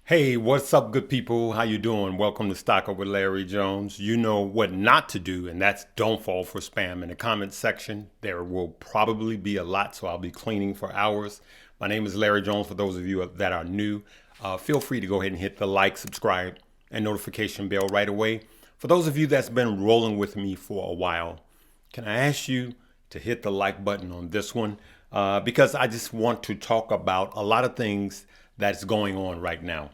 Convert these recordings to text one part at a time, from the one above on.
Hey, what's up, good people? How you doing? Welcome to Stock Up with Larry Jones. You know what not to do, and that's don't fall for spam. In the comment section, there will probably be a lot, so I'll be cleaning for hours. My name is Larry Jones. For those of you that are new, feel free to go ahead and hit the like, subscribe, and notification bell right away. For those of you that's been rolling with me for a while, can I ask you to hit the like button on this one? Because I just want to talk about a lot of things that's going on right now.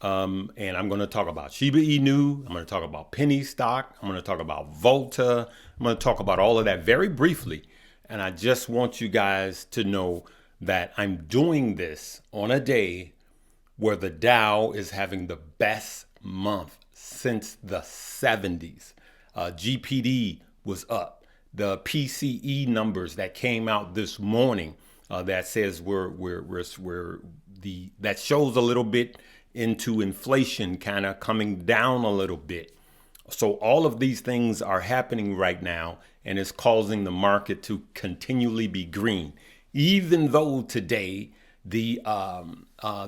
And I'm going to talk about Shiba Inu. I'm going to talk about penny stock. I'm going to talk about VOLTA. I'm going to talk about all of that very briefly. And I just want you guys to know that I'm doing this on a day where the Dow is having the best month since the 70s. GPD was up. The PCE numbers that came out this morning that says that shows a little bit into inflation kind of coming down a little bit. So all of these things are happening right now, and it's causing the market to continually be green, even though today the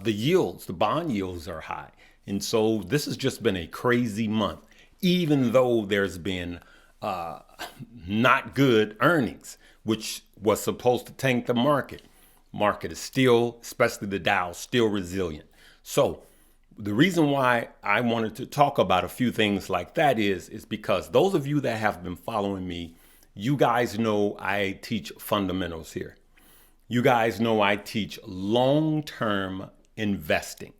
yields, the bond yields are high. And so this has just been a crazy month, even though there's been not good earnings, which was supposed to tank the market. Market is still, especially the Dow, still resilient. So the reason why I wanted to talk about a few things like that is because those of you that have been following me, you guys know I teach fundamentals here. You guys know I teach long-term investing.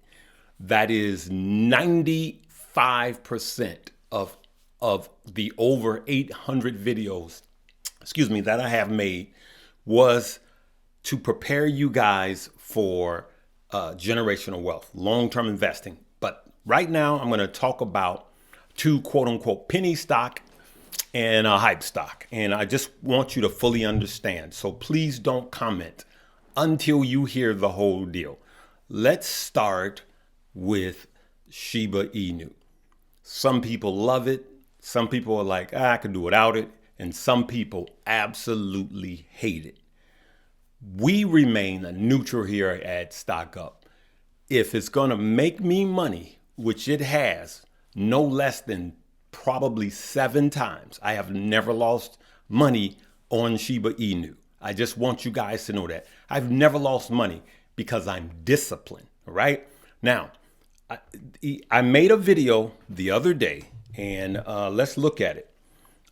That is 95% of the over 800 videos, that I have made was to prepare you guys for generational wealth, long-term investing. But right now, I'm going to talk about two quote-unquote penny stock and a hype stock. And I just want you to fully understand. So please don't comment until you hear the whole deal. Let's start with Shiba Inu. Some people love it. Some people are like, I could do without it. And some people absolutely hate it. We remain neutral here at Stock Up. If it's going to make me money, which it has, no less than probably 7 times, I have never lost money on Shiba Inu. I just want you guys to know that. I've never lost money because I'm disciplined, all right? Now, I made a video the other day, and let's look at it.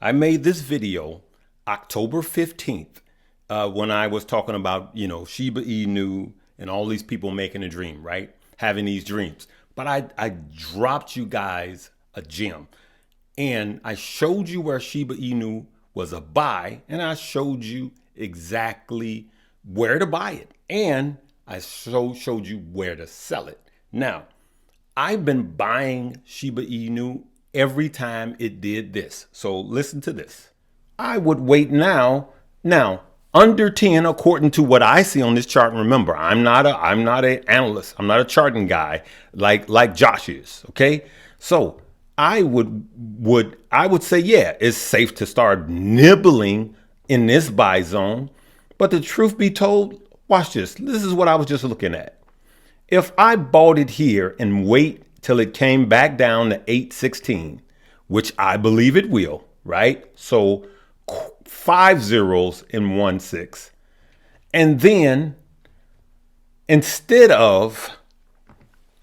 I made this video October 15th. When I was talking about, Shiba Inu and all these people making a dream, right? Having these dreams. But I dropped you guys a gem. And I showed you where Shiba Inu was a buy. And I showed you exactly where to buy it. And I showed you where to sell it. Now, I've been buying Shiba Inu every time it did this. So listen to this. I would wait now. Under 10, according to what I see on this chart. And remember, I'm not an analyst. I'm not a charting guy like Josh is. Okay, so I would say, yeah, it's safe to start nibbling in this buy zone. But the truth be told, watch this. This is what I was just looking at. If I bought it here and wait till it came back down to 816, which I believe it will, right? So 5 zeros and 1 6. And then instead of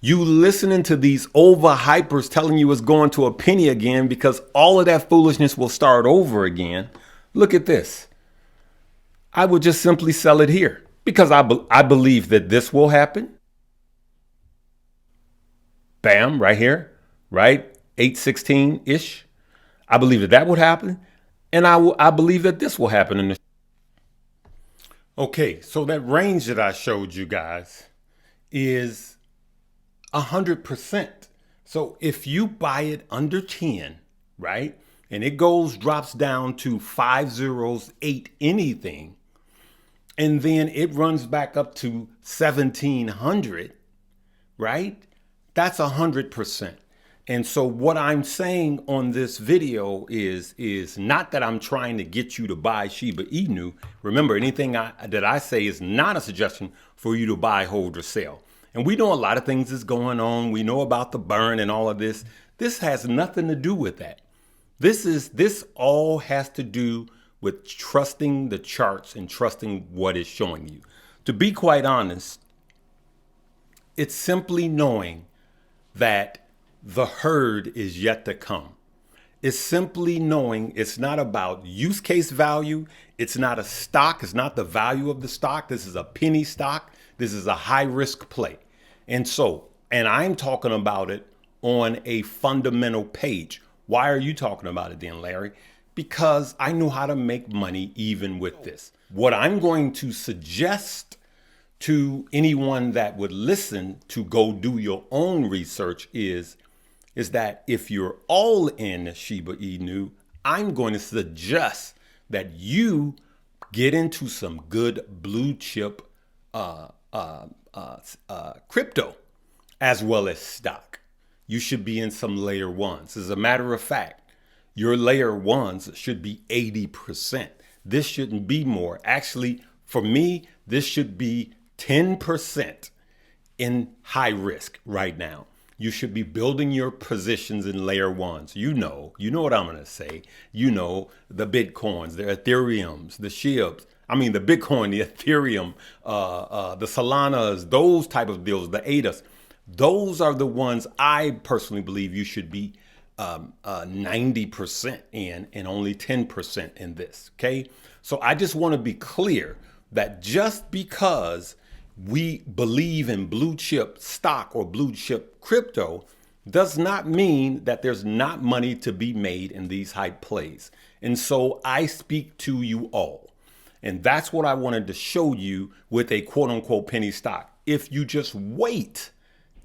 you listening to these overhypers telling you it's going to a penny again because all of that foolishness will start over again, look at this. I would just simply sell it here because I believe that this will happen. Bam, right here, right? 816-ish. I believe that would happen. And I believe that this will happen in the. Okay, so that range that I showed you guys is 100%. So if you buy it under 10, right, and it drops down to 5 zeros, 8 anything, and then it runs back up to 1700, right? That's 100%. And so what I'm saying on this video is not that I'm trying to get you to buy Shiba Inu. Remember, anything that I say is not a suggestion for you to buy, hold, or sell. And we know a lot of things is going on. We know about the burn and all of this. This has nothing to do with that. This all has to do with trusting the charts and trusting what it's showing you. To be quite honest, it's simply knowing that the herd is yet to come. It's simply knowing it's not about use case value. It's not a stock. It's not the value of the stock. This is a penny stock. This is a high risk play. And I'm talking about it on a fundamental page. Why are you talking about it then, Larry? Because I know how to make money even with this. What I'm going to suggest to anyone that would listen to go do your own research is that if you're all in Shiba Inu, I'm going to suggest that you get into some good blue chip crypto as well as stock. You should be in some layer ones. As a matter of fact, your layer ones should be 80%. This shouldn't be more. Actually, for me, this should be 10% in high risk right now. You should be building your positions in layer ones. You know what I'm going to say. You know, the Bitcoins, the Ethereums, the SHIBs. I mean, the Bitcoin, the Ethereum, the Solanas, those type of deals, the ADAs. Those are the ones I personally believe you should be 90% in and only 10% in this. Okay. So I just want to be clear that just because we believe in blue chip stock or blue chip crypto does not mean that there's not money to be made in these hype plays. And so I speak to you all. And that's what I wanted to show you with a quote unquote penny stock. If you just wait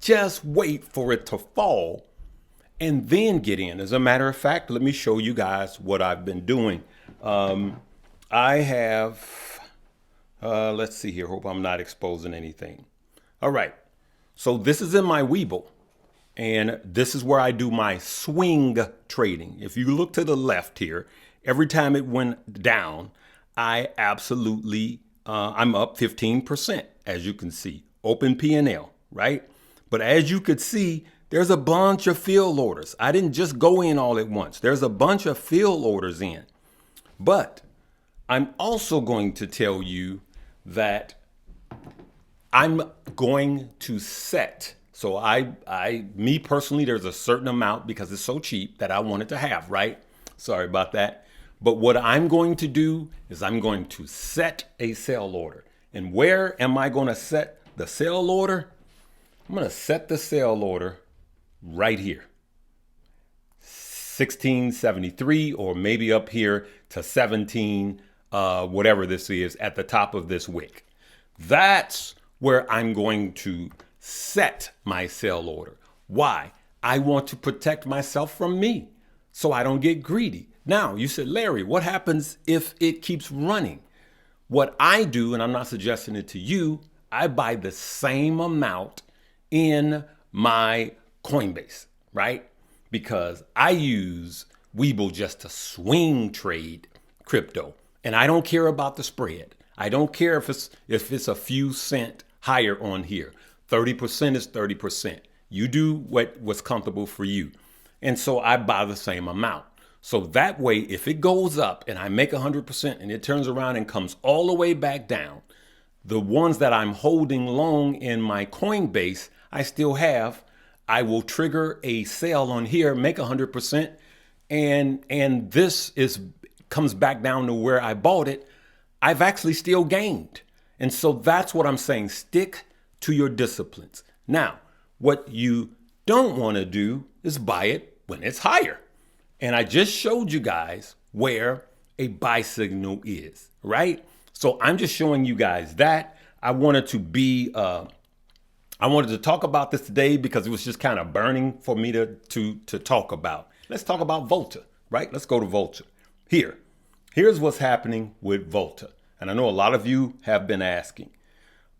for it to fall and then get in. As a matter of fact, let me show you guys what I've been doing. I have, let's see here. Hope I'm not exposing anything. All right. So this is in my Webull. And this is where I do my swing trading. If you look to the left here, every time it went down, I absolutely, I'm up 15%, as you can see. Open P&L, right? But as you could see, there's a bunch of fill orders. I didn't just go in all at once. There's a bunch of fill orders in. But I'm also going to tell you that I'm going to set. So me personally, there's a certain amount because it's so cheap that I wanted to have, right? Sorry about that. But what I'm going to do is I'm going to set a sell order. And where am I going to set the sell order? I'm going to set the sell order right here. 1673 or maybe up here to 17, whatever this is at the top of this wick. That's where I'm going to set my sell order. Why? I want to protect myself from me so I don't get greedy. Now, you said, Larry, what happens if it keeps running? What I do, and I'm not suggesting it to you, I buy the same amount in my Coinbase, right? Because I use Webull just to swing trade crypto. And I don't care about the spread. I don't care if it's a few cent higher on here. 30% is 30%. You do what's comfortable for you. And so I buy the same amount. So that way, if it goes up and I make 100% and it turns around and comes all the way back down, the ones that I'm holding long in my Coinbase, I still have. I will trigger a sale on here, make 100%, and this comes back down to where I bought it. I've actually still gained. And so that's what I'm saying. Stick to your disciplines. Now, what you don't want to do is buy it when it's higher. And I just showed you guys where a buy signal is, right? So I'm just showing you guys that. I wanted to talk about this today because it was just kind of burning for me to talk about. Let's talk about VOLTA, right? Let's go to VOLTA. Here's what's happening with VOLTA. And I know a lot of you have been asking.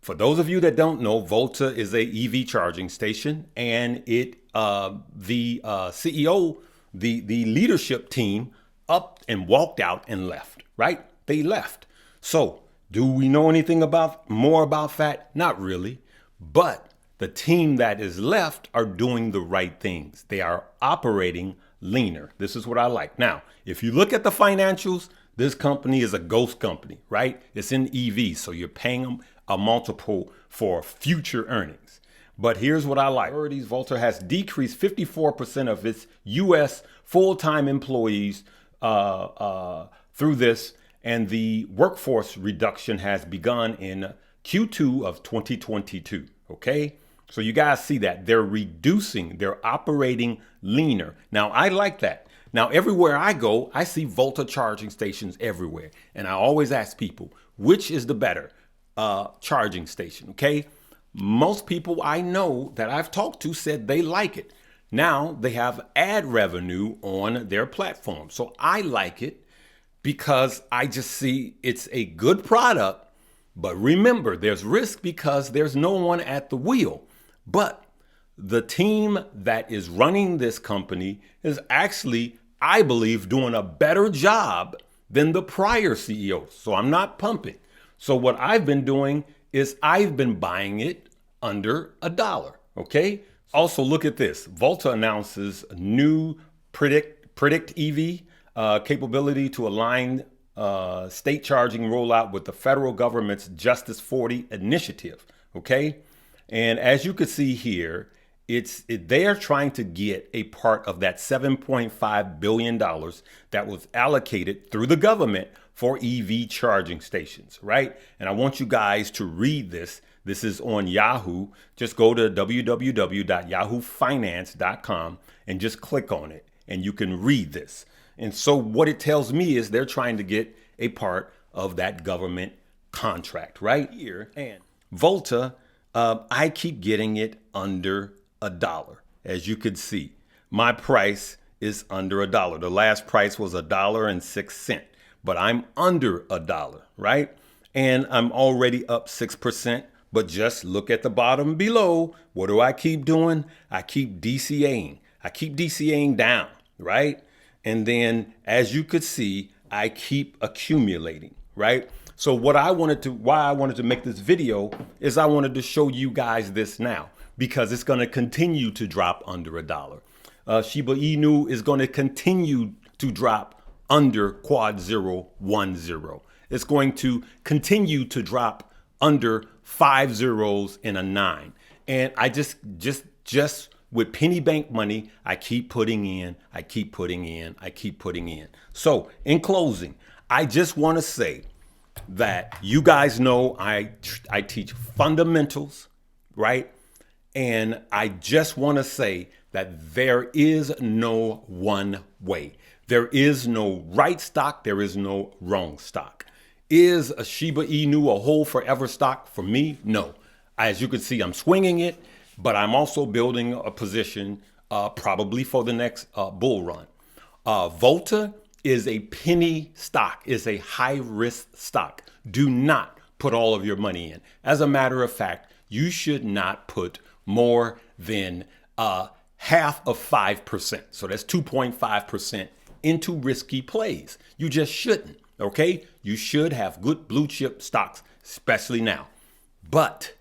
For those of you that don't know, VOLTA is a EV charging station, and the CEO, the leadership team up and walked out and left, right? They left. So do we know anything more about that? Not really. But The team that is left are doing the right things. They are operating leaner. This is what I like. Now, if you look at the financials, this company is a ghost company, right? It's in EV, so you're paying them a multiple for future earnings. But here's what I like. VOLTA has decreased 54% of its U.S. full-time employees through this, and the workforce reduction has begun in Q2 of 2022, okay? So you guys see that they're reducing, they're operating leaner. Now, I like that. Now, everywhere I go, I see VOLTA charging stations everywhere. And I always ask people, which is the better charging station, okay? Most people I know that I've talked to said they like it. Now they have ad revenue on their platform. So I like it because I just see it's a good product. But remember, there's risk because there's no one at the wheel. But the team that is running this company is actually, I believe, doing a better job than the prior CEOs. So I'm not pumping. So what I've been doing is I've been buying it under $1, okay? Also, look at this. VOLTA announces a new Predict EV capability to align state charging rollout with the federal government's Justice 40 initiative, okay? And as you can see here, they are trying to get a part of that $7.5 billion that was allocated through the government for EV charging stations, right? And I want you guys to read this. This is on Yahoo. Just go to www.yahoofinance.com and just click on it and you can read this. And so what it tells me is they're trying to get a part of that government contract right here. And VOLTA, I keep getting it under $1. As you could see, my price is under $1. The last price was $1.06, but I'm under $1, right? And I'm already up 6%. But just look at the bottom below. What do I keep doing? I keep DCAing. I keep DCAing down, right? And then as you could see, I keep accumulating, right? So why I wanted to make this video is I wanted to show you guys this now because it's going to continue to drop under $1. Shiba Inu is going to continue to drop under quad 010. It's going to continue to drop under 5 zeros and a 9. And I just with penny bank money, I keep putting in. So in closing, I just want to say that you guys know I teach fundamentals, right? And I just want to say that there is no one way. There is no right stock. There is no wrong stock. Is a Shiba Inu a whole forever stock for me? No. As you can see, I'm swinging it, but I'm also building a position probably for the next bull run. VOLTA is a penny stock, is a high risk stock. Do not put all of your money in. As a matter of fact, you should not put more than half of 5%. So that's 2.5% into risky plays. You just shouldn't. Okay, you should have good blue chip stocks, especially now. But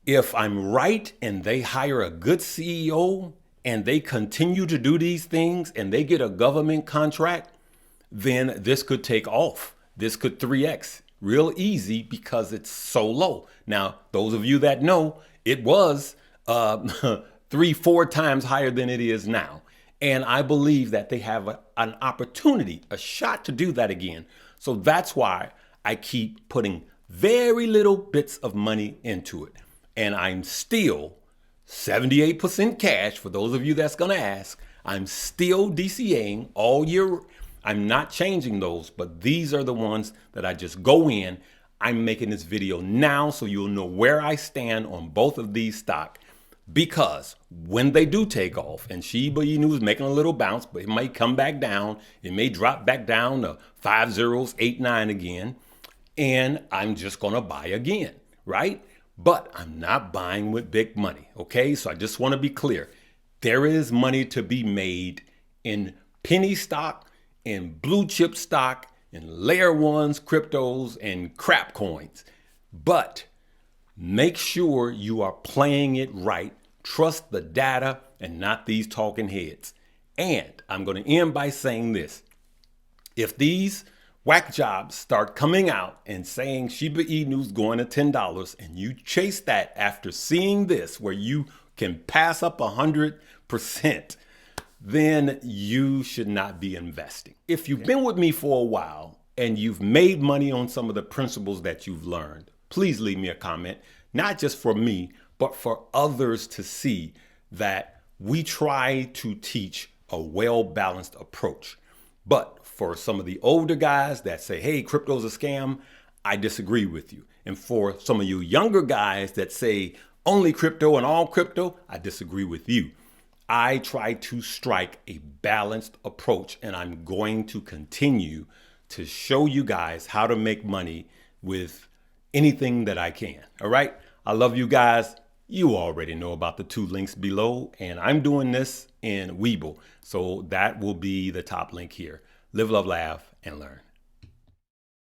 if I'm right and they hire a good CEO and they continue to do these things and they get a government contract, then this could take off. This could 3x real easy because it's so low. Now, those of you that know, it was 3-4 times higher than it is now. And I believe that they have an opportunity, a shot to do that again. So that's why I keep putting very little bits of money into it. And I'm still 78% cash. For those of you that's going to ask, I'm still DCAing all year. I'm not changing those, but these are the ones that I just go in. I'm making this video now so you'll know where I stand on both of these stocks. Because when they do take off, and Shiba Inu is making a little bounce, but it might come back down. It may drop back down to 5 zeros, 8, 9 again. And I'm just going to buy again, right? But I'm not buying with big money, okay? So I just want to be clear. There is money to be made in penny stock, in blue chip stock, in layer ones, cryptos, and crap coins. But Make sure you are playing it right. Trust the data and not these talking heads. And I'm going to end by saying this. If these whack jobs start coming out and saying Shiba Inu's going to $10 and you chase that after seeing this where you can pass up 100%, then you should not be investing. If you've been with me for a while and you've made money on some of the principles that you've learned, please leave me a comment, not just for me, but for others to see that we try to teach a well-balanced approach. But for some of the older guys that say, hey, crypto's a scam, I disagree with you. And for some of you younger guys that say only crypto and all crypto, I disagree with you. I try to strike a balanced approach, and I'm going to continue to show you guys how to make money with anything that I can. All right. I love you guys. You already know about the 2 links below, and I'm doing this in Webull. So that will be the top link here. Live, love, laugh, and learn.